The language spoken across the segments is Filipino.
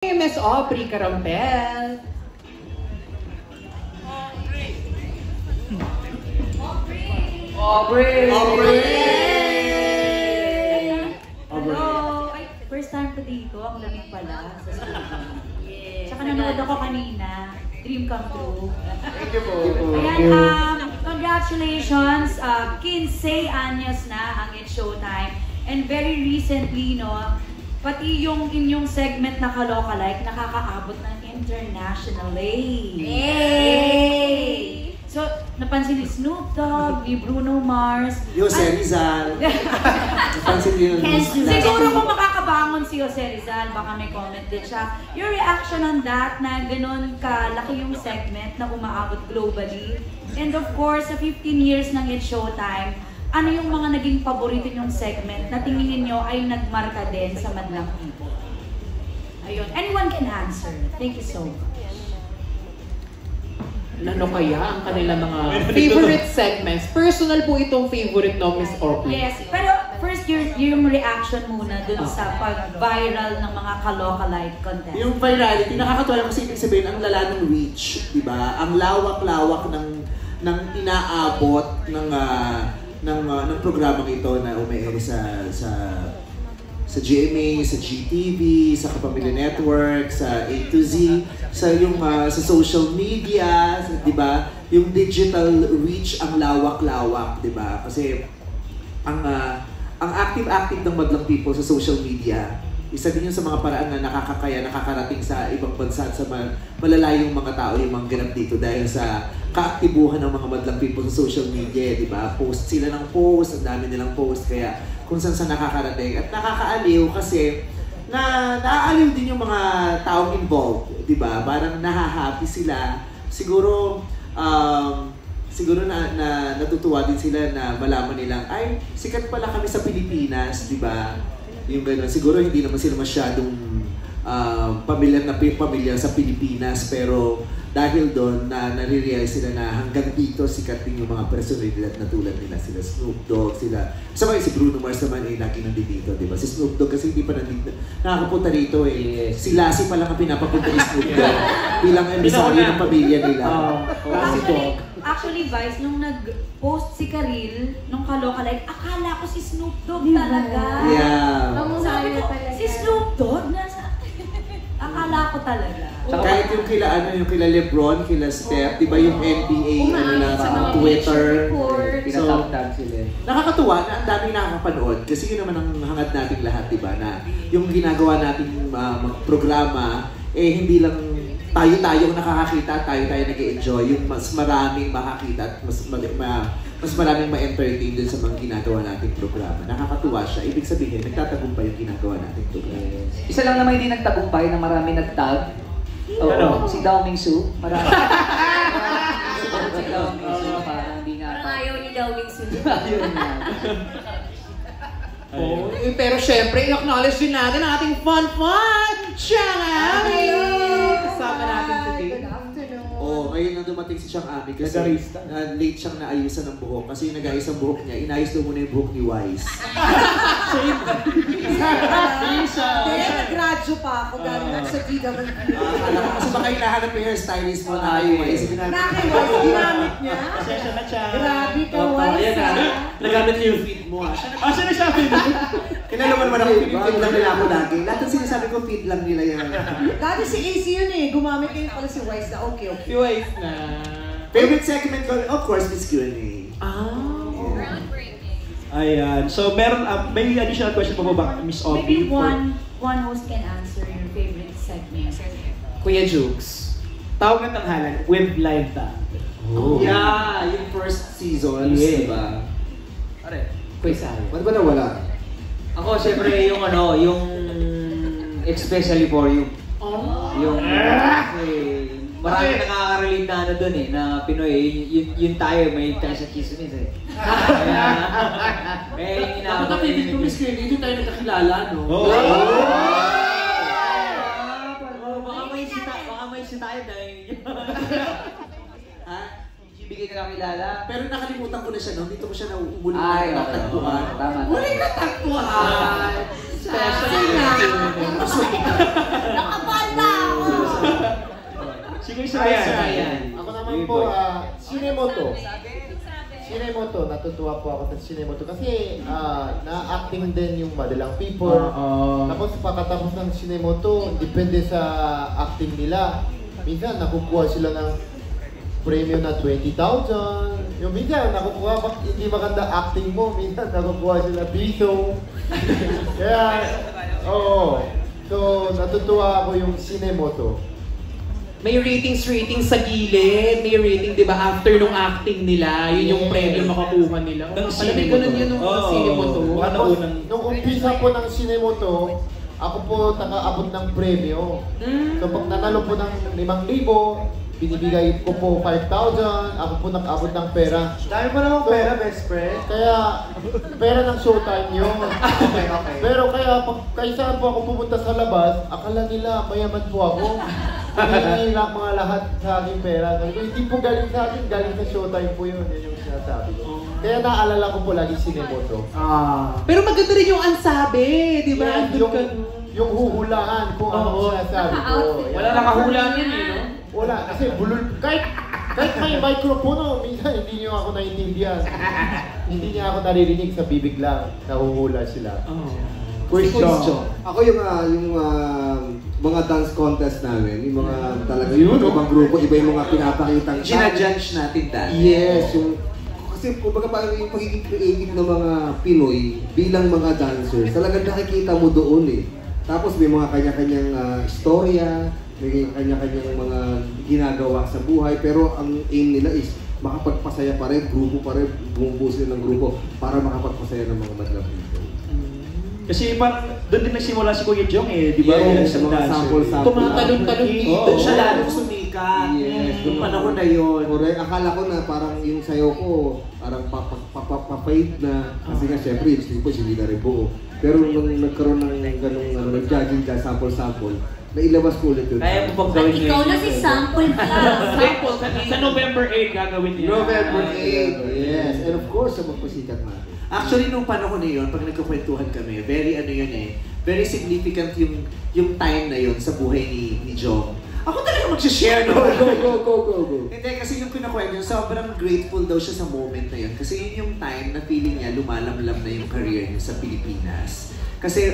Miss Aubrey Carampel. Aubrey! Hello! Ay, first time ko dito. Ang lamig pala sa studio. Tsaka nanood ako kanina. Dream come true. Thank you po. Ayan, congratulations. 15 anyos na ang It's Showtime. And very recently, no, pati yung inyong segment na Kalokalike nakakaabot ng internationally. Yay! So, napansin ni Snoop Dogg, ni Bruno Mars. Jose Rizal. Napansin niyo yung siguro kung makakabangon si Jose Rizal, baka may comment din siya. Your reaction on that, na ganun kalaki yung segment na umaabot globally. And of course, sa 15 years ng It's Showtime, ano yung mga naging paborito nyong segment na tingin niyo ay nagmarka din sa madlang people? Ayun. Anyone can answer. Thank you so much. Ano kaya ang kanilang mga favorite segments? Personal po itong favorite no, Miss Aubrey. Yes, pero first yung reaction muna dun sa pag-viral ng mga Kalokalike contest. Yung virality, nakakatuwa lang kasi ibig sabihin ang lala ng reach, di ba? Ang lawak-lawak ng inaabot ng programang ito na umiere sa GMA, sa GTV, sa Kapamilya Network, sa A to Z, sa social media, di ba? Yung digital reach ang lawak-lawak, di ba? Kasi ang active-active ng madlang people sa social media, isa din yun sa mga paraan na nakakarating sa ibang bansa at sa malalayong mga tao yung mga ganap dito dahil sa kaaktibuhan ng mga madlang people sa social media, di ba? Post sila ng post, ang dami nilang post, kaya kung saan nakakarating. At nakakaaliw kasi naaaliw din yung mga taong involved, di ba? Parang nahahappy sila. Siguro natutuwa din sila na malaman nilang, ay, sikat pala kami sa Pilipinas, di ba? Yung gano'n. Siguro hindi naman sila masyadong pamilyar sa Pilipinas, pero dahil doon nare-realize sila na hanggang dito sikat din yung mga personalidad na tulad nila, sila Snoop Dogg, sabay si Bruno Mars naman ay lagi nandito, di ba? Si Snoop Dogg kasi hindi pa nandito, nakakapunta rito eh. Si Lassie pa lang ang pinapapunta ni Snoop Dogg bilang emisaryo ng pamilya nila. Actually, Vice, nung nag-post si Karil, nung Kalokalike, akala ko si Snoop Dogg talaga. Yeah. Sabi ko, si Snoop Dogg? Akala ko talaga. Kahit yung kila Lebron, kila Steph, di ba yung NBA, Twitter. So, nakakatuwa na ang daming nakakapanood kasi yun naman ang hangad nating lahat, di ba? Na yung ginagawa nating programa, hindi lang tayo nakakakita, tayo nag-enjoy, yung mas maraming makakita at mas maraming ma-entertain din sa mga ginagawa nating programa. Nakakatuwa siya. Ibig sabihin, nagtatagumpay yung ginagawa nating programa. Isa lang naman hindi nagtagumpay na marami nagtag. Oo, si Dao Mingsu. Marami. Si Dao Mingsu, parang hindi nga. Parang ayaw ni Dao Mingsu. Ayaw na. Pero syempre, i-acknowledge din natin ang ating fun channel! Kasama natin today. Ngayon na dumating si Chang Ami kasi late siyang naayusan ng buhok. Kasi yung nag-ayos ang buhok niya, inayos daw muna yung buhok ni Wise. Nag-radyo pa ako galing sa GWP. Kasi baka hinahanap yung hairstylist mo na kayo Wise. Naki-Wise, ginamit niya. Pasensya na siya. Grabe ka, Wise. Nagamit niyo yung feed mo ah. Siya na siya feed mo. Kilala mo naman ako, feed lang nila ako lagi. Lahat ng sinasabi ko, feed lang nila yan. Dati si AC yun eh. Gumamit kayo pala si Wise na okay. Si Wise na. Favorite segment ko, of course, Miss Q&A. Ayan. So, meron, may additional question pa ba, Miss Aubrey? Maybe one host can answer your favorite segment. Kuya Jukes. Tawag ng tanghalan with live band. Oh. Yeah, yung first season, Yeah. diba? Kuya Sayo. Ba't ba nawala? Ako, syempre, yung especially for you. Yung, marami nakaka-relate na dun eh, na Pinoy, yun tayo, may tayo sa chismis eh. Kaya yung Dapat napilit ko, Miss Q&A, dito tayo nagkakilala, no? Baka may si tayo dahil bigay na lang kilala. Pero nakalimutan ko na siya, no? Dito ko siya nauuli Ay, na natagpuan. Tama. Muli natagpuan! Special. Nakapal na Sige, Sabayan. Sabayan. Ako naman po, Shinemoto. Shinemoto, natutuwa po ako sa Shinemoto kasi na-acting din yung Madalang People. Tapos pagkatapos ng Shinemoto, depende sa acting nila. Minsan nakukuha sila ng premium na 20,000. Yung minsan nakukuha, pag hindi maganda acting mo, minsan nakukuha sila piso. Kaya, oo. So, natutuwa ako yung Shinemoto. May ratings sa gilid. May rating, di ba, after nung acting nila, yun yung premium makakuha nila. Ng Pala may ganun yun nung Shinemoto. Tapos, nung umpisa po ng Shinemoto, ako po nakaabot ng premyo. So pag nanalo po ng 5,000, binibigay ko po 5,000, ako po nakaabot ng pera. Dami mo namang pera, best friend. Kaya, pera ng showtime yun. Okay. Pero kaya, kaysa po ako pumunta sa labas, akala nila mayaman po ako. Hinihilang mga lahat sa aking pera. Hindi po galing sa akin, galing sa showtime po yun. Yun yung sinasabi ko. Kaya naalala ko po lagi Shinemoto. Pero maganda rin yung ansabi, di ba? Yung huhulaan kung ano sinasabi ko. Wala nakahula niyan eh, no? Wala, kasi bulol. Kahit may microphone, minsan hindi niyo ako naiintindihan. Hindi niya ako naririnig sa bibig lang. Nahuhula sila. Question. Ako yung mga dance contest namin, yung mga talaga yung ibang grupo, iba yung mga pinapakitang Gina-judge natin dati. Yes, kasi kumbaga parang yung pagiging creative ng mga Pinoy bilang mga dancers, talagang nakikita mo doon eh. Tapos may mga kanya-kanyang istorya, may kanya-kanyang mga ginagawa sa buhay, pero ang aim nila is makapagpasaya pa rin, grupo pa rin, bumubuo sila ng grupo para makapagpasaya ng mga madlang people. Kasi parang doon din nagsimula si Kuya Jong eh, di ba? Yes, sa mga sample-sample. Tumatalon-talon dito. Doon siya lalong sumikat. Yes, Yung panahon na yun. Correct. Akala ko na parang yung sayo ko, parang papait na. Kasi nga syempre, yung sleep hindi na rin buo. Pero nung nagkaroon ng ganung nag-judging dyan, sample-sample, nailabas ko ulit yun. Kaya mo pang gawin ngayon. Ikaw na si Sample Sa November 8 gagawin niya. November 8, yes. And of course, sa magpasikat natin. Actually, nung panahon na yun, pag nagkukwentuhan kami, very very significant yung time na yun sa buhay ni Jong. Ako talaga mag-share, no? Go. Hindi, kasi yung kinakwento yun, sobrang grateful daw siya sa moment na yun. Kasi yun yung time na feeling niya lumalamlam na yung career niya sa Pilipinas. Kasi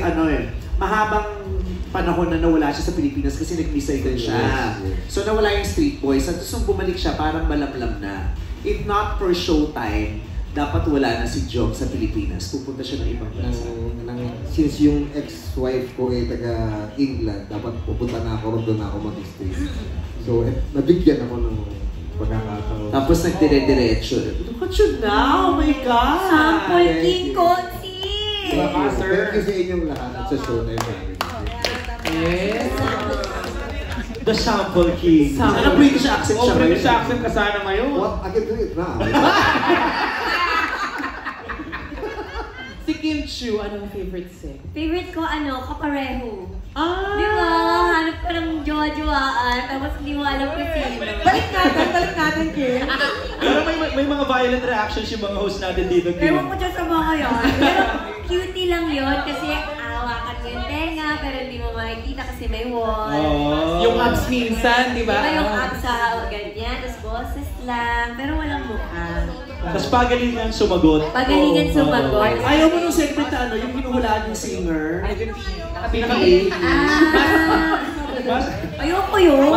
mahabang panahon na nawala siya sa Pilipinas kasi nag-recycle siya. Yes. So nawala yung Street Boys. At nung bumalik siya, parang malamlam na. If not for showtime, dapat wala na si Jong sa Pilipinas. Pupunta siya ng ibang bansa. Since yung ex-wife ko ay taga-England, dapat pupunta na ako, doon na ako mag-stay. So, nabigyan ako ng pagkakataon. Tapos nagdire-diretso. Look at you now! Oh my God! Sample King Konsi! Thank you sa inyong lahat at sa show na yun namin. Yes. The Sample King. Sana British accent siya. British accent ka sana ngayon. What? I can do it now. Si Kim Chiu, anong favorite set? Favorite ko, kapareho. Ah! Di ba? Hanap ka ng jowa-jowaan, tapos hindi mo alam kung sino. Balik natin, Kim. Pero may mga violent reactions yung mga host natin dito. Ewan ko dyan sa mga yan. Pero cutie lang yun kasi hawakan mo yung tenga pero hindi mo makikita kasi may wall. Yung abs minsan, di ba? Diba yung abs sa ganyan, tapos boses lang, pero walang mukha. Tapos pagalingan sumagot. Pagalingan sumagot. Ayaw mo nung segment na yung hinuhulaan yung singer? Pinaka-8. Ayoko yun.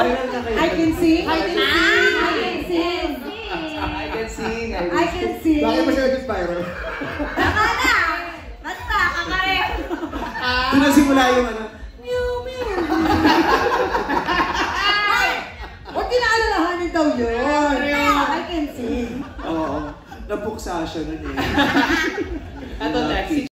I can sing. I can sing. I can sing. Bakit ba siya nag-inspire? Tama na! Basta, kakareho. Doon na simula yung Huwag kinaalalahanin daw yun. I can sing. Oo. Napuksa siya nun eh. Ito next, si